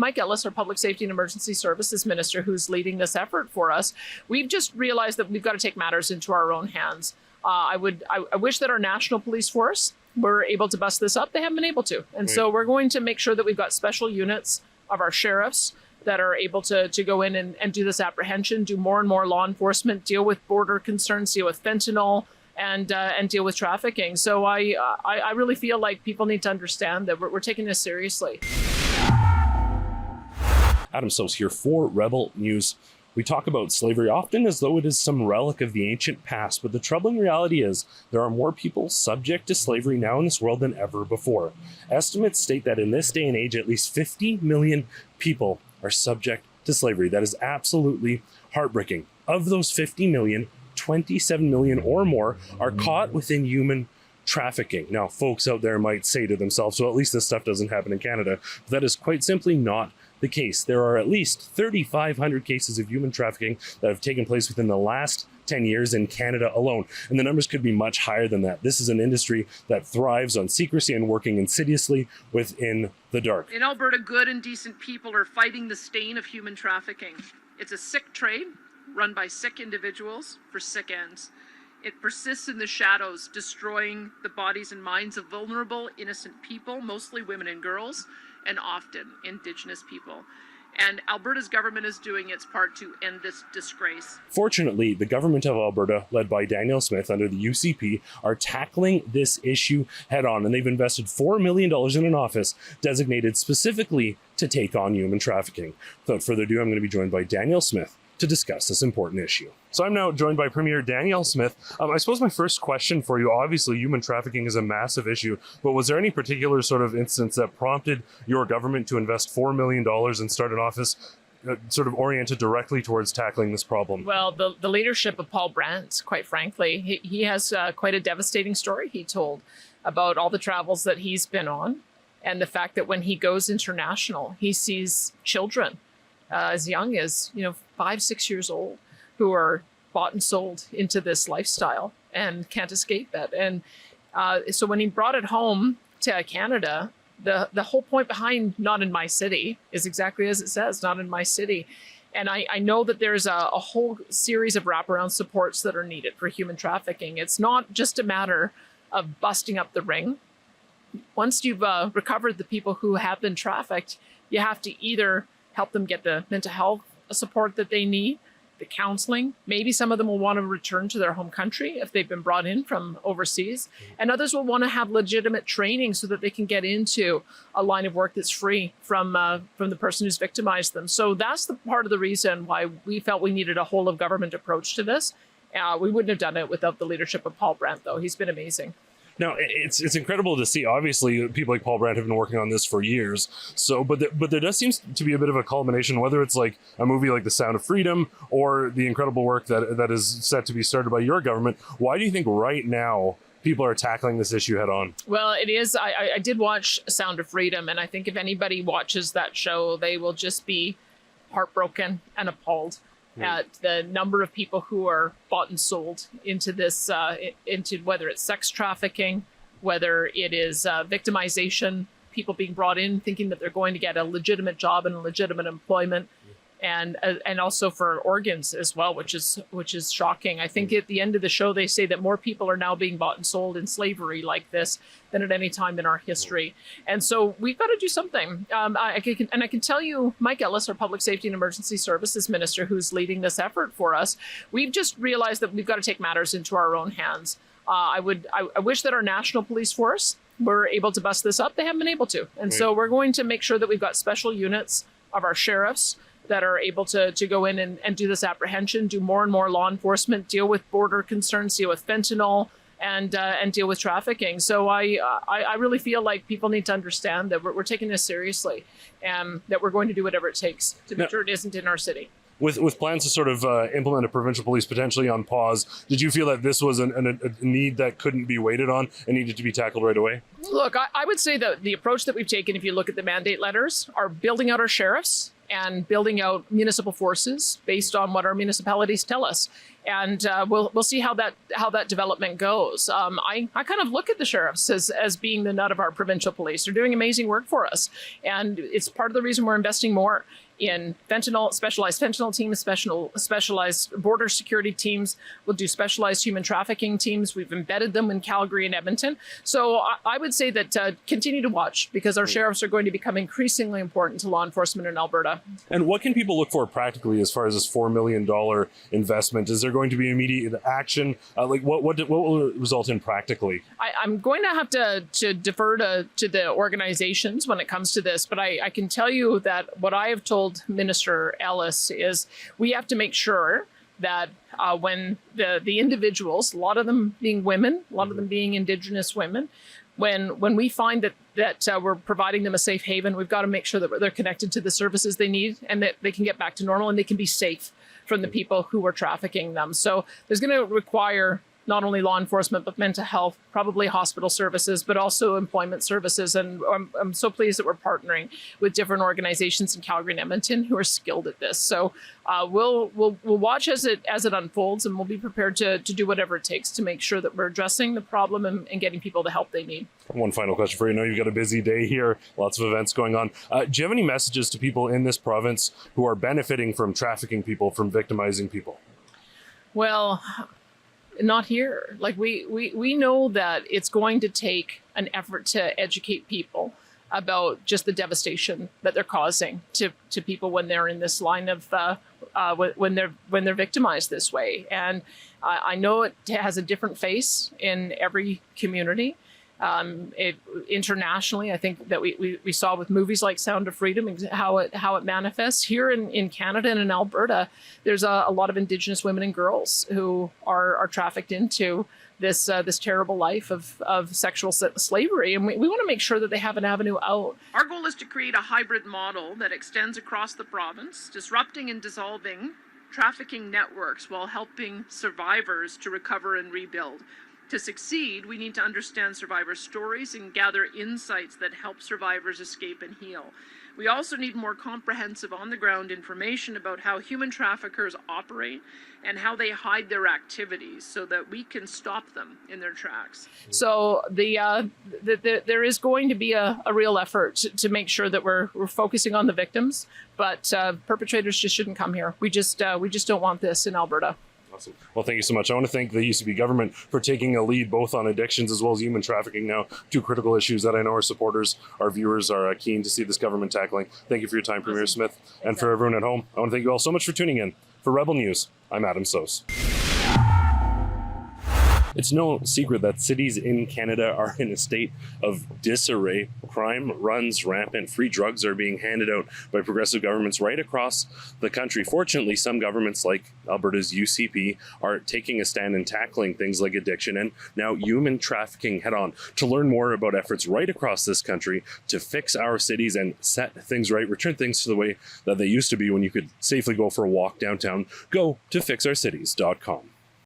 Mike Ellis, our Public Safety and Emergency Services Minister, who's leading this effort for us, we've just realized that we've got to take matters into our own hands. I wish that our national police force were able to bust this up. They haven't been able to. And so we're going to make sure that we've got special units of our sheriffs that are able to go in and do this apprehension, do more and more law enforcement, deal with border concerns, deal with fentanyl, and deal with trafficking. So I really feel like people need to understand that we're taking this seriously. Adam Soos here for Rebel News. We talk about slavery often as though it is some relic of the ancient past, but the troubling reality is there are more people subject to slavery now in this world than ever before. Estimates state that in this day and age, at least 50 million people are subject to slavery. That is absolutely heartbreaking. Of those 50 million, 27 million or more are caught within human trafficking. Now, folks out there might say to themselves, well, at least this stuff doesn't happen in Canada. But that is quite simply not the case. There are at least 3,500 cases of human trafficking that have taken place within the last 10 years in Canada alone. And the numbers could be much higher than that. This is an industry that thrives on secrecy and working insidiously within the dark. In Alberta, good and decent people are fighting the stain of human trafficking. It's a sick trade run by sick individuals for sick ends. It persists in the shadows, destroying the bodies and minds of vulnerable, innocent people, mostly women and girls, and often Indigenous people. And Alberta's government is doing its part to end this disgrace. Fortunately, the government of Alberta, led by Danielle Smith under the UCP, are tackling this issue head on, and they've invested $4 million in an office designated specifically to take on human trafficking. Without further ado, I'm going to be joined by Danielle Smith to discuss this important issue. So I'm now joined by Premier Danielle Smith. I suppose my first question for you, obviously human trafficking is a massive issue, but was there any particular sort of instance that prompted your government to invest $4 million and start an office sort of oriented directly towards tackling this problem? Well, the leadership of Paul Brandt, quite frankly, he has quite a devastating story he told about all the travels that he's been on, and the fact that when he goes international, he sees children as young as 5, 6 years old who are bought and sold into this lifestyle and can't escape it. And so when he brought it home to Canada, the whole point behind Not in My City is exactly as it says, not in my city. And I know that there's a whole series of wraparound supports that are needed for human trafficking. It's not just a matter of busting up the ring. Once you've recovered the people who have been trafficked, you have to either help them get the mental health support that they need, the counseling. Maybe some of them will want to return to their home country if they've been brought in from overseas. And others will want to have legitimate training so that they can get into a line of work that's free from the person who's victimized them. So that's the part of the reason why we felt we needed a whole of government approach to this. We wouldn't have done it without the leadership of Paul Brandt, though. He's been amazing. Now, it's incredible to see. Obviously, people like Paul Brandt have been working on this for years. So, but there does seem to be a bit of a culmination, whether it's like a movie like The Sound of Freedom or the incredible work that is set to be started by your government. Why do you think right now people are tackling this issue head on? Well, it is. I did watch Sound of Freedom, and I think if anybody watches that show, they will just be heartbroken and appalled at the number of people who are bought and sold into this, into whether it's sex trafficking, whether it is victimization, people being brought in thinking that they're going to get a legitimate job and legitimate employment, and also for organs as well, which is shocking. I think at the end of the show, they say that more people are now being bought and sold in slavery like this than at any time in our history. And so we've got to do something. I can tell you, Mike Ellis, our Public Safety and Emergency Services Minister, who's leading this effort for us, we've just realized that we've got to take matters into our own hands. I wish that our national police force were able to bust this up. They haven't been able to. And so we're going to make sure that we've got special units of our sheriffs that are able to go in and do this apprehension, do more and more law enforcement, deal with border concerns, deal with fentanyl, and deal with trafficking. So I really feel like people need to understand that we're taking this seriously, and that we're going to do whatever it takes to make sure it isn't in our city. With plans to sort of implement a provincial police potentially on pause, did you feel that this was a need that couldn't be waited on and needed to be tackled right away? Look, I would say that the approach that we've taken, if you look at the mandate letters, are building out our sheriffs and building out municipal forces based on what our municipalities tell us. And we'll see how that development goes. I kind of look at the sheriffs as being the nut of our provincial police. They're doing amazing work for us, and it's part of the reason we're investing more in fentanyl, specialized fentanyl teams, specialized border security teams. We'll do specialized human trafficking teams. We've embedded them in Calgary and Edmonton. So I would say that continue to watch, because our sheriffs are going to become increasingly important to law enforcement in Alberta. And what can people look for practically as far as this $4 million investment? Is there going to be immediate action? What will it result in practically? I'm going to have to defer to the organizations when it comes to this, but I can tell you that what I have told Minister Ellis is we have to make sure that when the individuals, a lot of them being women, a lot of them being Indigenous women, when we find that we're providing them a safe haven, we've got to make sure that they're connected to the services they need and that they can get back to normal and they can be safe from the people who are trafficking them. So there's going to require not only law enforcement, but mental health, probably hospital services, but also employment services. And I'm so pleased that we're partnering with different organizations in Calgary and Edmonton who are skilled at this. So we'll watch as it unfolds, and we'll be prepared to do whatever it takes to make sure that we're addressing the problem and getting people the help they need. One final question for you. I know you've got a busy day here, lots of events going on. Do you have any messages to people in this province who are benefiting from trafficking people, from victimizing people? Well, not here. Like we know that it's going to take an effort to educate people about just the devastation that they're causing to people when they're in this line of when they're victimized this way. And I know it has a different face in every community. Internationally, I think that we saw with movies like Sound of Freedom how it manifests here in Canada and in Alberta. There's a lot of Indigenous women and girls who are trafficked into this terrible life of sexual slavery, and we want to make sure that they have an avenue out. Our goal is to create a hybrid model that extends across the province, disrupting and dissolving trafficking networks while helping survivors to recover and rebuild. To succeed, we need to understand survivors' stories and gather insights that help survivors escape and heal. We also need more comprehensive on-the-ground information about how human traffickers operate and how they hide their activities so that we can stop them in their tracks. So there is going to be a real effort to make sure that we're focusing on the victims, but perpetrators just shouldn't come here. We just don't want this in Alberta. Awesome. Well, thank you so much. I want to thank the UCP government for taking a lead both on addictions as well as human trafficking now, two critical issues that I know our supporters, our viewers are keen to see this government tackling. Thank you for your time, Premier Smith. And for everyone at home, I want to thank you all so much for tuning in. For Rebel News, I'm Adam Soos. It's no secret that cities in Canada are in a state of disarray. Crime runs rampant. Free drugs are being handed out by progressive governments right across the country. Fortunately, some governments like Alberta's UCP are taking a stand and tackling things like addiction and now human trafficking head on. To learn more about efforts right across this country to fix our cities and set things right, return things to the way that they used to be when you could safely go for a walk downtown, go to fixourcities.com.